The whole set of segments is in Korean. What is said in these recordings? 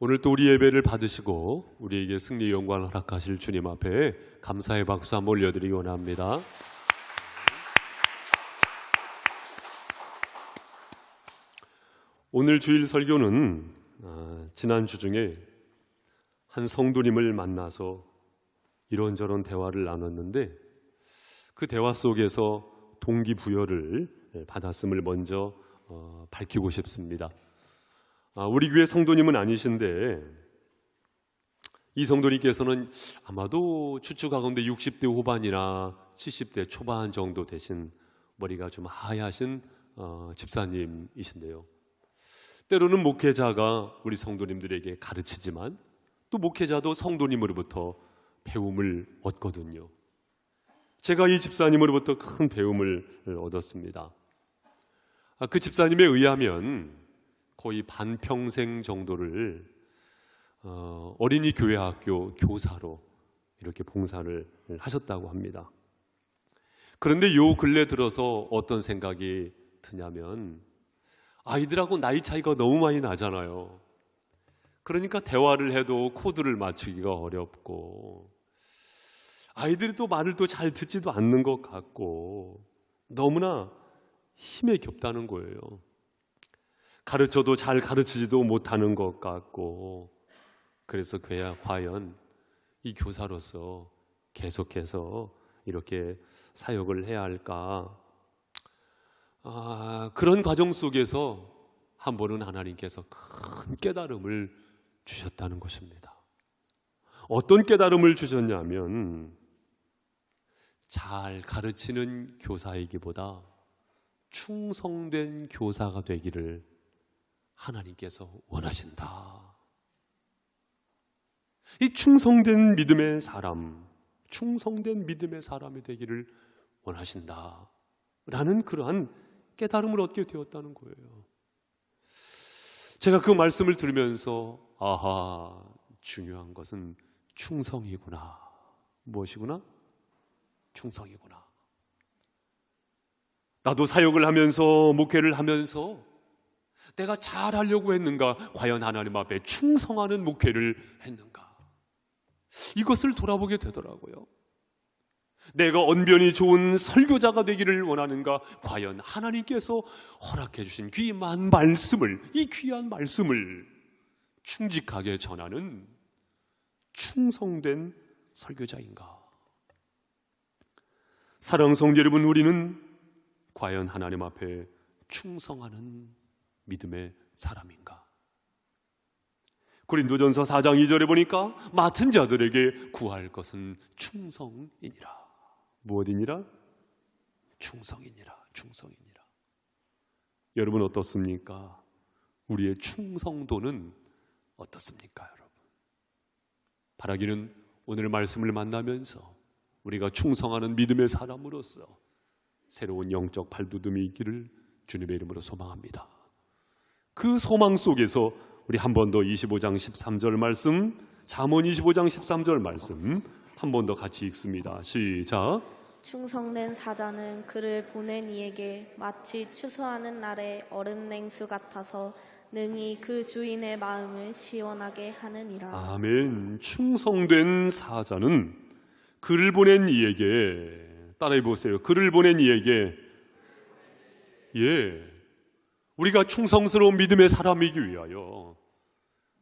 오늘 또 우리 예배를 받으시고 우리에게 승리 영광을 허락하실 주님 앞에 감사의 박수 한번 올려드리기 원합니다. 오늘 주일 설교는 지난 주 중에 한 성도님을 만나서 이런저런 대화를 나눴는데 그 대화 속에서 동기부여를 받았음을 먼저 밝히고 싶습니다. 우리 교회 성도님은 아니신데 이 성도님께서는 아마도 추측하건대 60대 후반이나 70대 초반 정도 되신 머리가 좀 하얗신 집사님이신데요. 때로는 목회자가 우리 성도님들에게 가르치지만 또 목회자도 성도님으로부터 배움을 얻거든요. 제가 이 집사님으로부터 큰 배움을 얻었습니다. 그 집사님에 의하면 거의 반평생 정도를 어린이 교회 학교 교사로 이렇게 봉사를 하셨다고 합니다. 그런데 요 근래 들어서 어떤 생각이 드냐면 아이들하고 나이 차이가 너무 많이 나잖아요. 그러니까 대화를 해도 코드를 맞추기가 어렵고 아이들이 또 말을 또 잘 듣지도 않는 것 같고 너무나 힘에 겹다는 거예요. 가르쳐도 잘 가르치지도 못하는 것 같고 그래서 과연 이 교사로서 계속해서 이렇게 사역을 해야 할까? 그런 과정 속에서 한 번은 하나님께서 큰 깨달음을 주셨다는 것입니다. 어떤 깨달음을 주셨냐면 잘 가르치는 교사이기보다 충성된 교사가 되기를 하나님께서 원하신다. 이 충성된 믿음의 사람, 충성된 믿음의 사람이 되기를 원하신다 라는 그러한 깨달음을 얻게 되었다는 거예요. 제가 그 말씀을 들으면서 중요한 것은 충성이구나. 무엇이구나? 충성이구나. 나도 사역을 하면서 목회를 하면서 내가 잘하려고 했는가? 과연 하나님 앞에 충성하는 목회를 했는가? 이것을 돌아보게 되더라고요. 내가 언변이 좋은 설교자가 되기를 원하는가? 과연 하나님께서 허락해 주신 귀한 말씀을, 이 귀한 말씀을 충직하게 전하는 충성된 설교자인가? 사랑하는 성도 여러분, 우리는 과연 하나님 앞에 충성하는 믿음의 사람인가? 고린도전서 4장 2절에 보니까 맡은 자들에게 구할 것은 충성이니라. 무엇이니라? 충성이니라. 충성이니라. 여러분 어떻습니까? 우리의 충성도는 어떻습니까, 여러분? 바라기는 오늘 말씀을 만나면서 우리가 충성하는 믿음의 사람으로서 새로운 영적 발돋움이 있기를 주님의 이름으로 소망합니다. 그 소망 속에서 우리 한 번 더 25장 13절 말씀, 잠언 25장 13절 말씀 한 번 더 같이 읽습니다. 시작. 충성된 사자는 그를 보낸 이에게 마치 추수하는 날의 얼음 냉수 같아서 능히 그 주인의 마음을 시원하게 하느니라. 아멘. 충성된 사자는 그를 보낸 이에게, 따라해 보세요. 그를 보낸 이에게, 우리가 충성스러운 믿음의 사람이기 위하여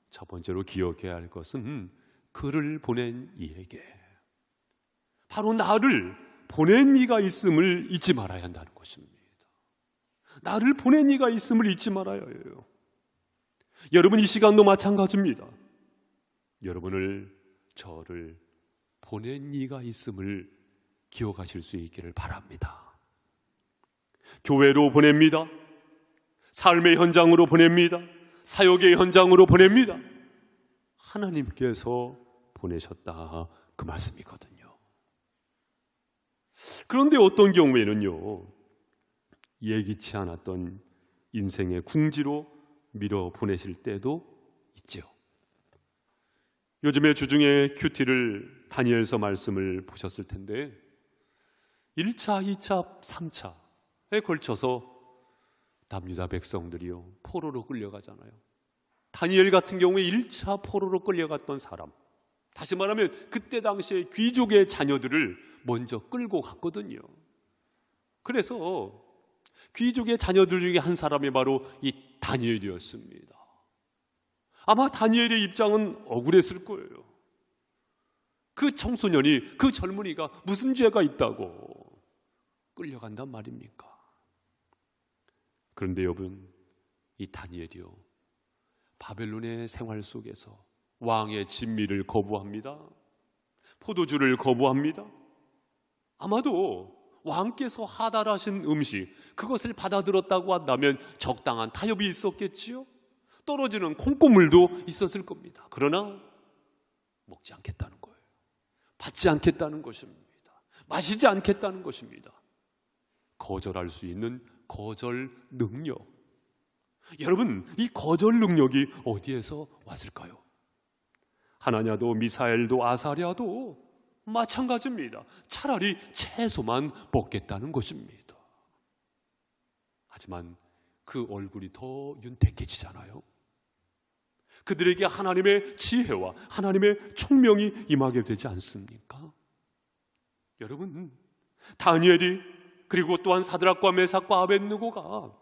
첫 번째로 기억해야 할 것은 그를 보낸 이에게, 바로 나를 보낸 이가 있음을 잊지 말아야 한다는 것입니다. 나를 보낸 이가 있음을 잊지 말아야 해요. 여러분 이 시간도 마찬가지입니다. 여러분을, 저를 보낸 이가 있음을 기억하실 수 있기를 바랍니다. 교회로 보냅니다. 삶의 현장으로 보냅니다. 사역의 현장으로 보냅니다. 하나님께서 보내셨다, 그 말씀이거든요. 그런데 어떤 경우에는요, 예기치 않았던 인생의 궁지로 밀어 보내실 때도 있죠. 요즘에 주중에 큐티를 다니엘서 말씀을 보셨을 텐데 1차, 2차, 3차에 걸쳐서 남유다 백성들이요 포로로 끌려가잖아요. 다니엘 같은 경우에 1차 포로로 끌려갔던 사람, 다시 말하면 그때 당시에 귀족의 자녀들을 먼저 끌고 갔거든요. 그래서 귀족의 자녀들 중에 한 사람이 바로 이 다니엘이었습니다. 아마 다니엘의 입장은 억울했을 거예요. 그 청소년이, 그 젊은이가 무슨 죄가 있다고 끌려간단 말입니까? 그런데 여러분, 이 다니엘이요, 바벨론의 생활 속에서 왕의 진미를 거부합니다. 포도주를 거부합니다. 아마도 왕께서 하달하신 음식, 그것을 받아들었다고 한다면 적당한 타협이 있었겠지요. 떨어지는 콩고물도 있었을 겁니다. 그러나 먹지 않겠다는 거예요. 받지 않겠다는 것입니다. 마시지 않겠다는 것입니다. 거절할 수 있는 거절 능력. 여러분, 이 거절 능력이 어디에서 왔을까요? 하나냐도 미사엘도 아사랴도 마찬가지입니다. 차라리 채소만 먹겠다는 것입니다. 하지만 그 얼굴이 더 윤택해지잖아요. 그들에게 하나님의 지혜와 하나님의 총명이 임하게 되지 않습니까? 여러분, 다니엘이 그리고 또한 사드락과 메삭과 아벳느고가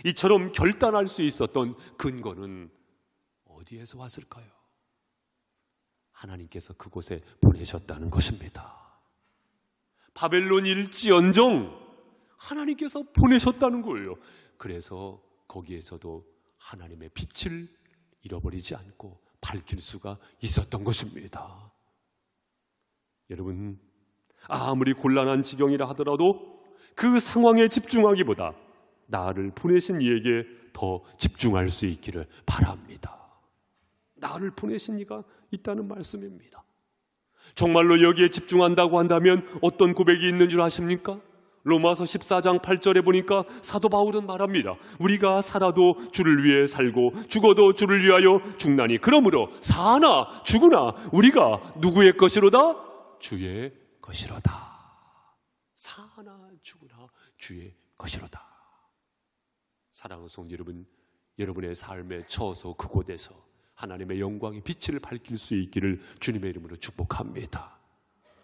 이처럼 결단할 수 있었던 근거는 어디에서 왔을까요? 하나님께서 그곳에 보내셨다는 것입니다. 바벨론일지언정 하나님께서 보내셨다는 거예요. 그래서 거기에서도 하나님의 빛을 잃어버리지 않고 밝힐 수가 있었던 것입니다. 여러분, 아무리 곤란한 지경이라 하더라도 그 상황에 집중하기보다 나를 보내신 이에게 더 집중할 수 있기를 바랍니다. 나를 보내신 이가 있다는 말씀입니다. 정말로 여기에 집중한다고 한다면 어떤 고백이 있는 줄 아십니까? 로마서 14장 8절에 보니까 사도 바울은 말합니다. 우리가 살아도 주를 위해 살고 죽어도 주를 위하여 죽나니 그러므로 사나 죽으나 우리가 누구의 것이로다? 주의 것이로다. 사나 죽으나 주의 것이로다. 사랑하는 성도 여러분, 여러분의 삶의 처소 그곳에서 하나님의 영광의 빛을 밝힐 수 있기를 주님의 이름으로 축복합니다.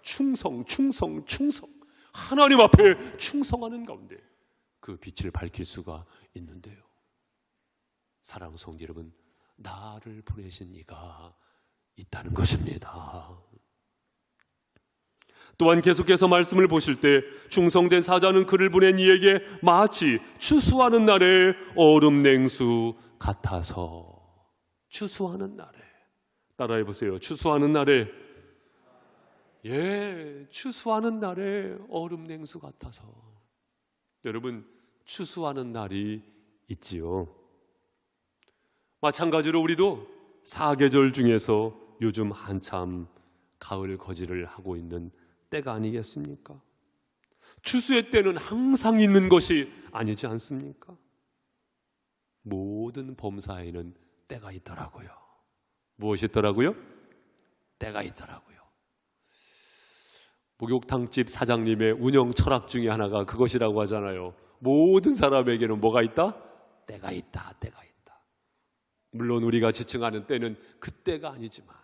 충성, 충성, 충성. 하나님 앞에 충성하는 가운데 그 빛을 밝힐 수가 있는데요. 사랑하는 성도 여러분, 나를 보내신 이가 있다는 것입니다. 또한 계속해서 말씀을 보실 때 충성된 사자는 그를 보낸 이에게 마치 추수하는 날의 얼음 냉수 같아서. 추수하는 날에, 따라해 보세요. 추수하는 날에, 추수하는 날에 얼음 냉수 같아서. 여러분, 추수하는 날이 있지요. 마찬가지로 우리도 사계절 중에서 요즘 한참 가을 거지를 하고 있는 때가 아니겠습니까? 추수의 때는 항상 있는 것이 아니지 않습니까? 모든 범사에는 때가 있더라고요. 무엇이 있더라고요? 때가 있더라고요. 목욕탕집 사장님의 운영 철학 중에 하나가 그것이라고 하잖아요. 모든 사람에게는 뭐가 있다? 때가 있다. 때가 있다. 물론 우리가 지칭하는 때는 그 때가 아니지만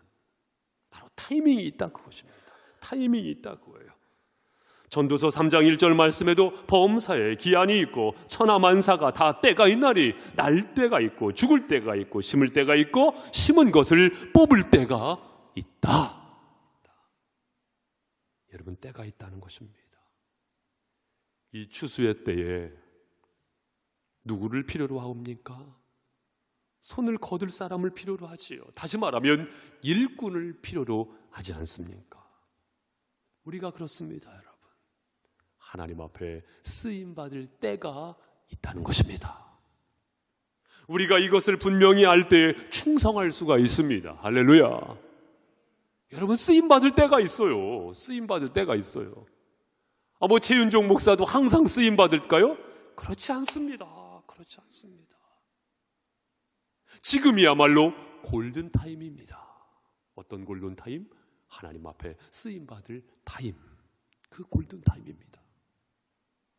바로 타이밍이 있다 그것입니다. 타이밍이 있다 그거예요. 전도서 3장 1절 말씀에도 범사에 기한이 있고 천하만사가 다 때가 있나니 날 때가 있고 죽을 때가 있고 심을 때가 있고 심은 것을 뽑을 때가 있다. 여러분, 때가 있다는 것입니다. 이 추수의 때에 누구를 필요로 하옵니까? 손을 거둘 사람을 필요로 하지요. 다시 말하면 일꾼을 필요로 하지 않습니까? 우리가 그렇습니다, 여러분. 하나님 앞에 쓰임받을 때가 있다는 것입니다. 우리가 이것을 분명히 알 때 충성할 수가 있습니다. 할렐루야. 여러분, 쓰임받을 때가 있어요. 쓰임받을 때가 있어요. 최윤종 목사도 항상 쓰임받을까요? 그렇지 않습니다. 그렇지 않습니다. 지금이야말로 골든타임입니다. 어떤 골든타임? 하나님 앞에 쓰임받을 타임. 그 골든타임입니다.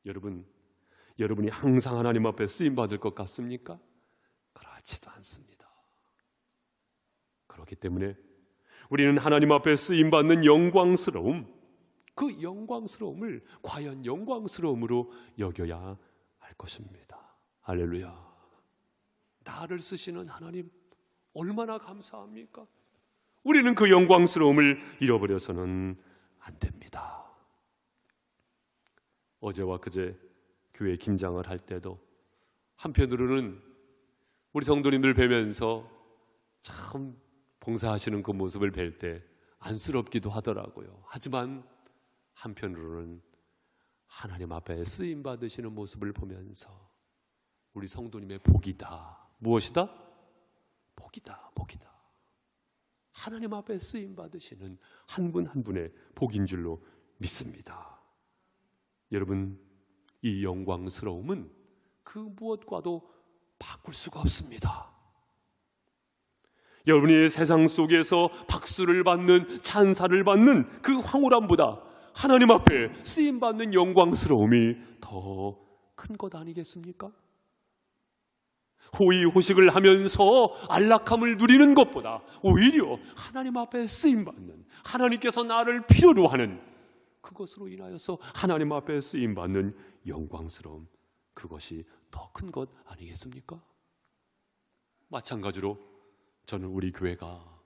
여러분이 항상 하나님 앞에 쓰임받을 것 같습니까? 같지도 않습니다. 그렇기 때문에 우리는 하나님 앞에 쓰임받는 영광스러움, 그 영광스러움을 과연 영광스러움으로 여겨야 할 것입니다. 할렐루야. 나를 쓰시는 하나님 얼마나 감사합니까? 우리는 그 영광스러움을 잃어버려서는 안 됩니다. 어제와 그제 교회 김장을 할 때도 한편으로는 우리 성도님들 뵈면서 참 봉사하시는 그 모습을 뵐 때 안쓰럽기도 하더라고요. 하지만 한편으로는 하나님 앞에 쓰임 받으시는 모습을 보면서 우리 성도님의 복이다. 무엇이다? 복이다. 복이다. 하나님 앞에 쓰임 받으시는 한 분 한 분의 복인 줄로 믿습니다. 여러분, 이 영광스러움은 그 무엇과도 바꿀 수가 없습니다. 여러분이 세상 속에서 박수를 받는, 찬사를 받는 그 황홀함보다 하나님 앞에 쓰임받는 영광스러움이 더 큰 것 아니겠습니까? 호의호식을 하면서 안락함을 누리는 것보다 오히려 하나님 앞에 쓰임받는, 하나님께서 나를 필요로 하는 그것으로 인하여서 하나님 앞에 쓰임받는 영광스러움, 그것이 더 큰 것 아니겠습니까? 마찬가지로 저는 우리 교회가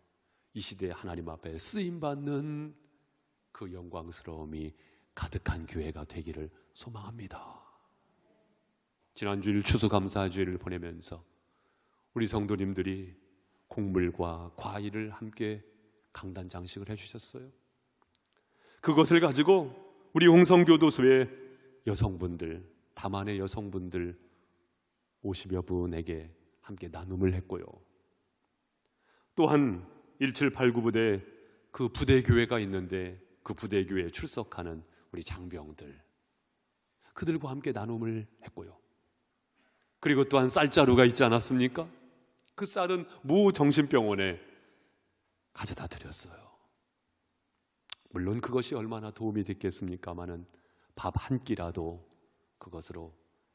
이 시대에 하나님 앞에 쓰임받는 그 영광스러움이 가득한 교회가 되기를 소망합니다. 지난주일 추수감사주일을 보내면서 우리 성도님들이 곡물과 과일을 함께 강단 장식을 해주셨어요. 그것을 가지고 우리 홍성교도소의 여성분들, 다만의 여성분들 50여 분에게 함께 나눔을 했고요. 또한 1789부대 그 부대교회가 있는데 그 부대교회에 출석하는 우리 장병들, 그들과 함께 나눔을 했고요. 그리고 또한 쌀자루가 있지 않았습니까? 그 쌀은 모 정신병원에 가져다 드렸어요. 물론 그것이 얼마나 도움이 됐겠습니까마는 밥 한 끼라도 그것으로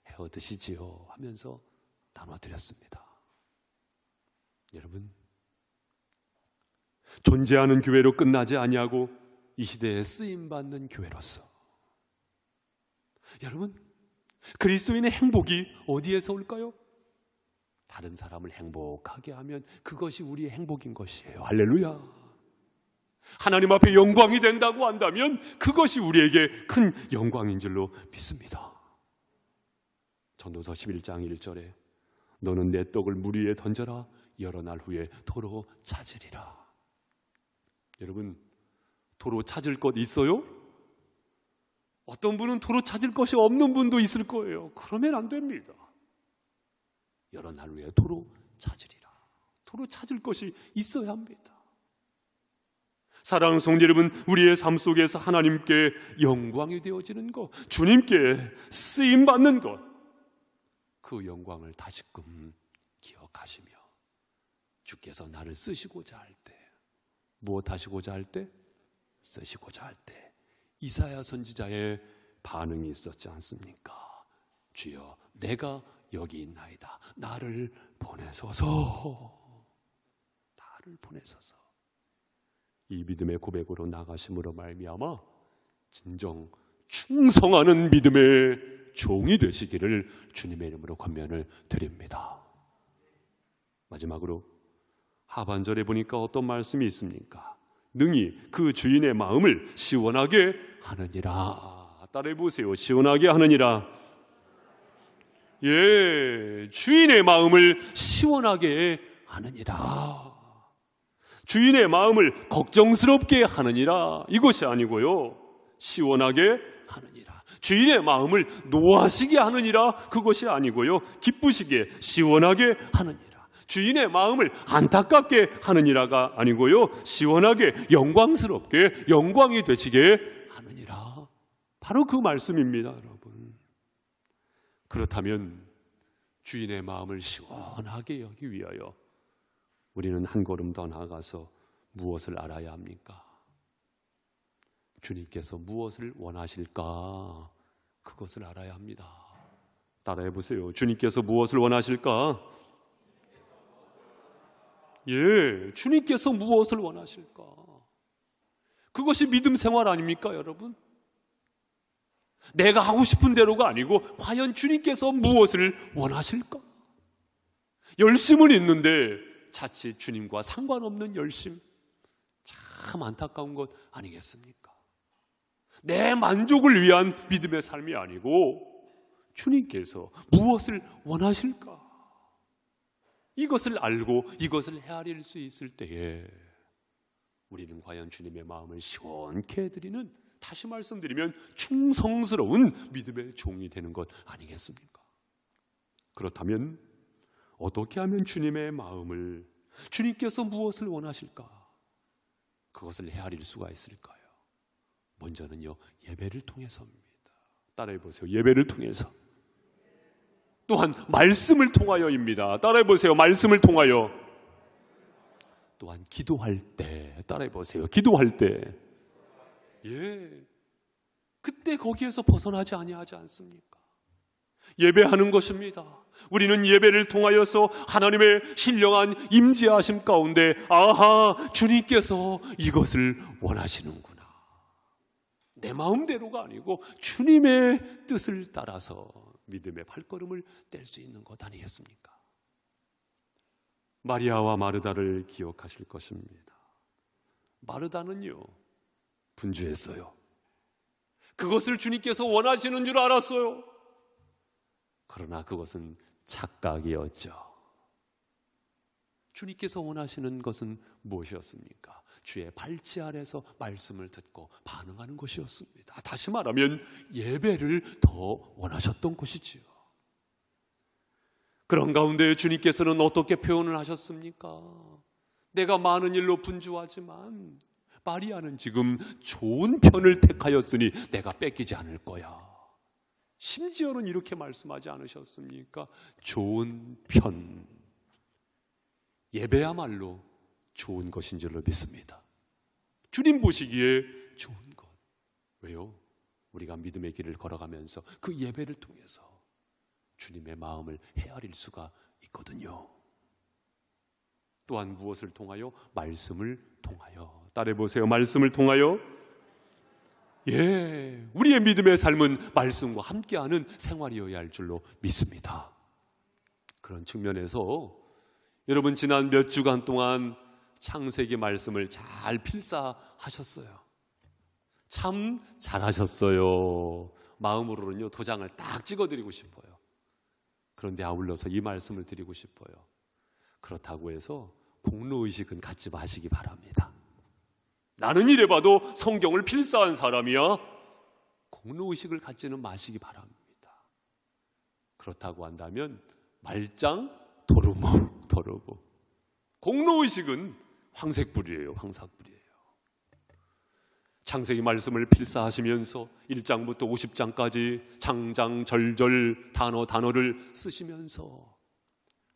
헤어 드시지요 하면서 나눠드렸습니다. 여러분, 존재하는 교회로 끝나지 아니하고 이 시대에 쓰임받는 교회로서, 여러분, 그리스도인의 행복이 어디에서 올까요? 다른 사람을 행복하게 하면 그것이 우리의 행복인 것이에요. 할렐루야. 하나님 앞에 영광이 된다고 한다면 그것이 우리에게 큰 영광인 줄로 믿습니다. 전도서 11장 1절에 너는 내 떡을 물 위에 던져라 여러 날 후에 도로 찾으리라. 여러분, 도로 찾을 것 있어요? 어떤 분은 도로 찾을 것이 없는 분도 있을 거예요. 그러면 안 됩니다. 여러 날 후에 도로 찾으리라. 도로 찾을 것이 있어야 합니다. 사랑하는 성도 여러분, 우리의 삶 속에서 하나님께 영광이 되어지는 것, 주님께 쓰임받는 것, 그 영광을 다시금 기억하시며 주께서 나를 쓰시고자 할 때, 무엇 하시고자 할 때? 쓰시고자 할 때 이사야 선지자의 반응이 있었지 않습니까? 주여, 내가 여기 있나이다. 나를 보내소서. 나를 보내소서. 이 믿음의 고백으로 나가심으로 말미암아 진정 충성하는 믿음의 종이 되시기를 주님의 이름으로 권면을 드립니다. 마지막으로 하반절에 보니까 어떤 말씀이 있습니까? 능히 그 주인의 마음을 시원하게 하느니라. 따라해 보세요. 시원하게 하느니라. 예, 주인의 마음을 시원하게 하느니라. 주인의 마음을 걱정스럽게 하느니라. 이것이 아니고요, 시원하게 하느니라. 주인의 마음을 노하시게 하느니라. 그것이 아니고요, 기쁘시게 시원하게 하느니라. 주인의 마음을 안타깝게 하느니라가 아니고요, 시원하게 영광스럽게 영광이 되시게 하느니라. 바로 그 말씀입니다, 여러분. 그렇다면 주인의 마음을 시원하게 하기 위하여 우리는 한 걸음 더 나아가서 무엇을 알아야 합니까? 주님께서 무엇을 원하실까? 그것을 알아야 합니다. 따라해 보세요. 주님께서 무엇을 원하실까? 주님께서 무엇을 원하실까? 그것이 믿음 생활 아닙니까, 여러분? 내가 하고 싶은 대로가 아니고 과연 주님께서 무엇을 원하실까? 열심은 있는데 자칫 주님과 상관없는 열심, 참 안타까운 것 아니겠습니까? 내 만족을 위한 믿음의 삶이 아니고 주님께서 무엇을 원하실까? 이것을 알고 이것을 헤아릴 수 있을 때에 우리는 과연 주님의 마음을 시원케 해드리는, 다시 말씀드리면 충성스러운 믿음의 종이 되는 것 아니겠습니까? 그렇다면 어떻게 하면 주님의 마음을, 주님께서 무엇을 원하실까? 그것을 헤아릴 수가 있을까요? 먼저는요, 예배를 통해서입니다. 따라해 보세요. 예배를 통해서. 또한 말씀을 통하여입니다. 따라해 보세요. 말씀을 통하여. 또한 기도할 때. 따라해 보세요. 기도할 때. 그때 거기에서 벗어나지 아니하지 않습니까? 예배하는 것입니다. 우리는 예배를 통하여서 하나님의 신령한 임재하심 가운데 주님께서 이것을 원하시는구나. 내 마음대로가 아니고 주님의 뜻을 따라서 믿음의 발걸음을 뗄 수 있는 것 아니겠습니까? 마리아와 마르다를 기억하실 것입니다. 마르다는요, 분주했어요. 그것을 주님께서 원하시는 줄 알았어요. 그러나 그것은 착각이었죠. 주님께서 원하시는 것은 무엇이었습니까? 주의 발치 아래서 말씀을 듣고 반응하는 것이었습니다. 다시 말하면 예배를 더 원하셨던 것이지요. 그런 가운데 주님께서는 어떻게 표현을 하셨습니까? 내가 많은 일로 분주하지만 마리아는 지금 좋은 편을 택하였으니 내가 뺏기지 않을 거야. 심지어는 이렇게 말씀하지 않으셨습니까? 좋은 편. 예배야말로 좋은 것인 줄로 믿습니다. 주님 보시기에 좋은 것. 왜요? 우리가 믿음의 길을 걸어가면서 그 예배를 통해서 주님의 마음을 헤아릴 수가 있거든요. 또한 무엇을 통하여? 말씀을 통하여. 따라해 보세요. 말씀을 통하여. 우리의 믿음의 삶은 말씀과 함께하는 생활이어야 할 줄로 믿습니다. 그런 측면에서 여러분, 지난 몇 주간 동안 창세기 말씀을 잘 필사하셨어요. 참 잘하셨어요. 마음으로는요, 도장을 딱 찍어드리고 싶어요. 그런데 아울러서 이 말씀을 드리고 싶어요. 그렇다고 해서 공로의식은 갖지 마시기 바랍니다. 나는 이래봐도 성경을 필사한 사람이야. 공로의식을 갖지는 마시기 바랍니다. 그렇다고 한다면 말짱 도루묵. 공로의식은 황색불이에요. 황색불이에요. 창세기 말씀을 필사하시면서 1장부터 50장까지 장장절절 단어를 쓰시면서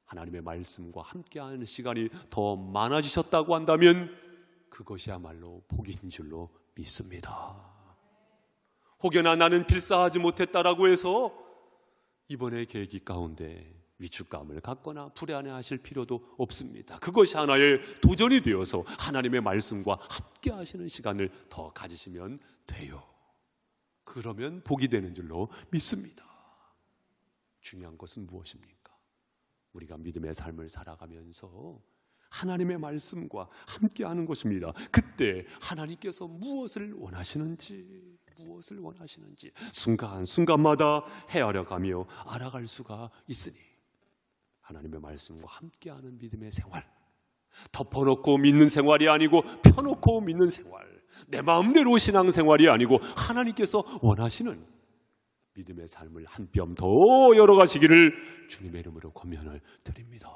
하나님의 말씀과 함께하는 시간이 더 많아지셨다고 한다면 그것이야말로 복인 줄로 믿습니다. 혹여나 나는 필사하지 못했다라고 해서 이번의 계기 가운데 위축감을 갖거나 불안해하실 필요도 없습니다. 그것이 하나의 도전이 되어서 하나님의 말씀과 함께 하시는 시간을 더 가지시면 돼요. 그러면 복이 되는 줄로 믿습니다. 중요한 것은 무엇입니까? 우리가 믿음의 삶을 살아가면서 하나님의 말씀과 함께 하는 것입니다. 그때 하나님께서 무엇을 원하시는지 순간순간마다 헤아려가며 알아갈 수가 있으니 하나님의 말씀과 함께하는 믿음의 생활, 덮어놓고 믿는 생활이 아니고 펴놓고 믿는 생활, 내 마음대로 신앙생활이 아니고 하나님께서 원하시는 믿음의 삶을 한 뼘 더 열어가시기를 주님의 이름으로 권면을 드립니다.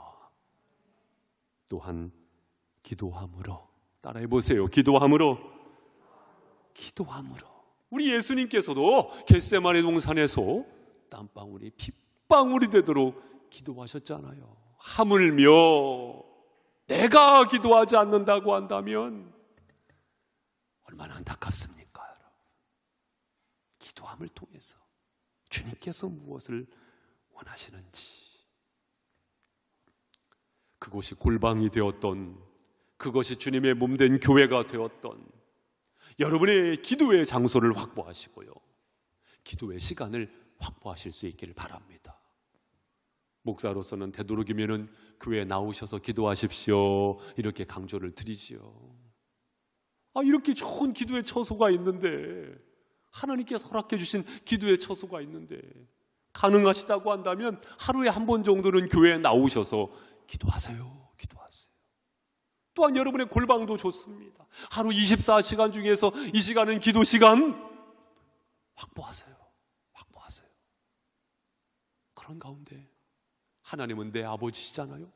또한 기도함으로, 따라해 보세요. 기도함으로. 우리 예수님께서도 겟세마네 동산에서 땀방울이 핏방울이 되도록 기도하셨잖아요. 하물며 내가 기도하지 않는다고 한다면 얼마나 안타깝습니까, 여러분? 기도함을 통해서 주님께서 무엇을 원하시는지. 그곳이 골방이 되었던, 그것이 주님의 몸된 교회가 되었던 여러분의 기도의 장소를 확보하시고요, 기도의 시간을 확보하실 수 있기를 바랍니다. 목사로서는 되도록이면 교회에 나오셔서 기도하십시오, 이렇게 강조를 드리지요. 이렇게 좋은 기도의 처소가 있는데, 하나님께서 허락해 주신 기도의 처소가 있는데, 가능하시다고 한다면 하루에 한 번 정도는 교회에 나오셔서 기도하세요. 또한 여러분의 골방도 좋습니다. 하루 24시간 중에서 이 시간은 기도 시간 확보하세요. 그런 가운데 하나님은 내 아버지시잖아요.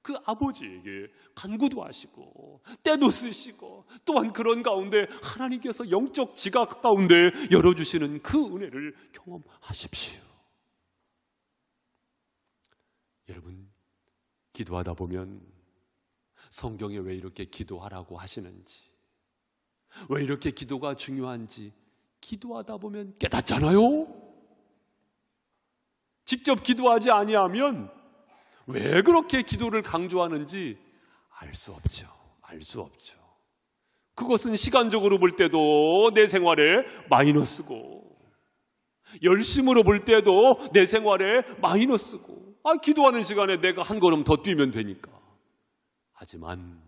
그 아버지에게 간구도 하시고 때도 쓰시고, 또한 그런 가운데 하나님께서 영적 지각 가운데 열어주시는 그 은혜를 경험하십시오. 여러분, 기도하다 보면 성경에 왜 이렇게 기도하라고 하시는지, 왜 이렇게 기도가 중요한지 기도하다 보면 깨닫잖아요. 직접 기도하지 아니하면 왜 그렇게 기도를 강조하는지 알 수 없죠. 그것은 시간적으로 볼 때도 내 생활에 마이너스고, 열심으로 볼 때도 내 생활에 마이너스고, 기도하는 시간에 내가 한 걸음 더 뛰면 되니까. 하지만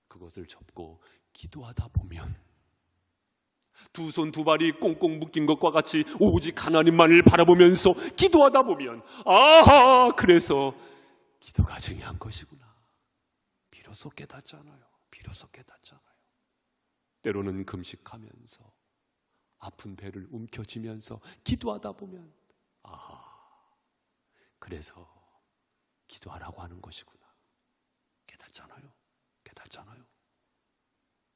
그것을 접고 기도하다 보면 두 손 두 발이 꽁꽁 묶인 것과 같이 오직 하나님만을 바라보면서 기도하다 보면, 그래서 기도가 중요한 것이구나, 비로소 깨닫잖아요. 때로는 금식하면서 아픈 배를 움켜쥐면서 기도하다 보면, 그래서 기도하라고 하는 것이구나, 깨닫잖아요.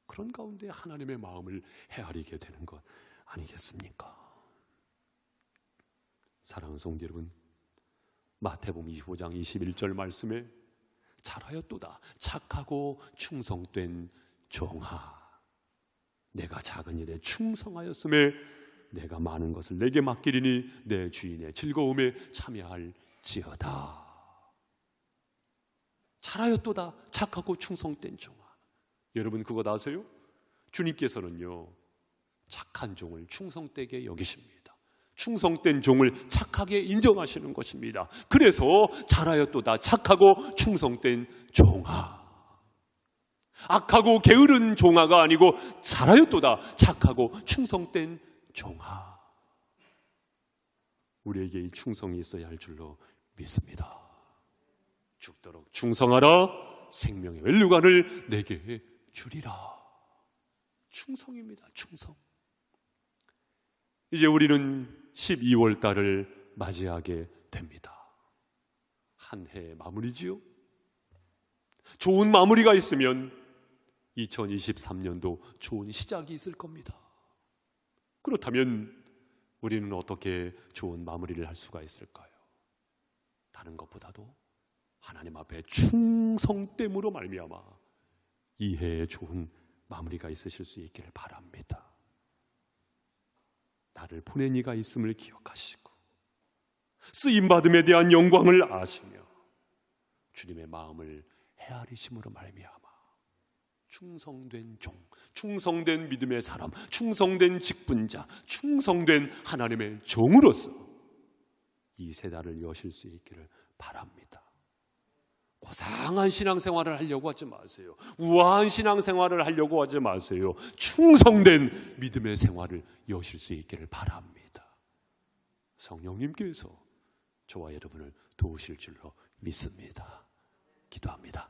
그런 가운데 하나님의 마음을 헤아리게 되는 것 아니겠습니까? 사랑하는 성도 여러분, 마태복음 25장 21절 말씀에 잘하였도다 착하고 충성된 종아, 내가 작은 일에 충성하였음에 내가 많은 것을 내게 맡기리니 내 주인의 즐거움에 참여할지어다. 잘하였도다 착하고 충성된 종아. 여러분 그거 아세요? 주님께서는요, 착한 종을 충성되게 여기십니다. 충성된 종을 착하게 인정하시는 것입니다. 그래서 잘하였도다 착하고 충성된 종아. 악하고 게으른 종아가 아니고 잘하였도다 착하고 충성된 종아. 우리에게 이 충성이 있어야 할 줄로 믿습니다. 죽도록 충성하라, 생명의 멸류관을 내게 주리라. 충성입니다. 충성. 이제 우리는 12월 달을 맞이하게 됩니다. 한 해의 마무리지요. 좋은 마무리가 있으면 2023년도 좋은 시작이 있을 겁니다. 그렇다면 우리는 어떻게 좋은 마무리를 할 수가 있을까요? 다른 것보다도 하나님 앞에 충성됨으로 말미암아 이 해에 좋은 마무리가 있으실 수 있기를 바랍니다. 나를 보낸 이가 있음을 기억하시고 쓰임받음에 대한 영광을 아시며 주님의 마음을 헤아리심으로 말미암아 충성된 종, 충성된 믿음의 사람, 충성된 직분자, 충성된 하나님의 종으로서 이 세 달을 여실 수 있기를 바랍니다. 고상한 신앙생활을 하려고 하지 마세요. 우아한 신앙생활을 하려고 하지 마세요. 충성된 믿음의 생활을 여실 수 있기를 바랍니다. 성령님께서 저와 여러분을 도우실 줄로 믿습니다. 기도합니다.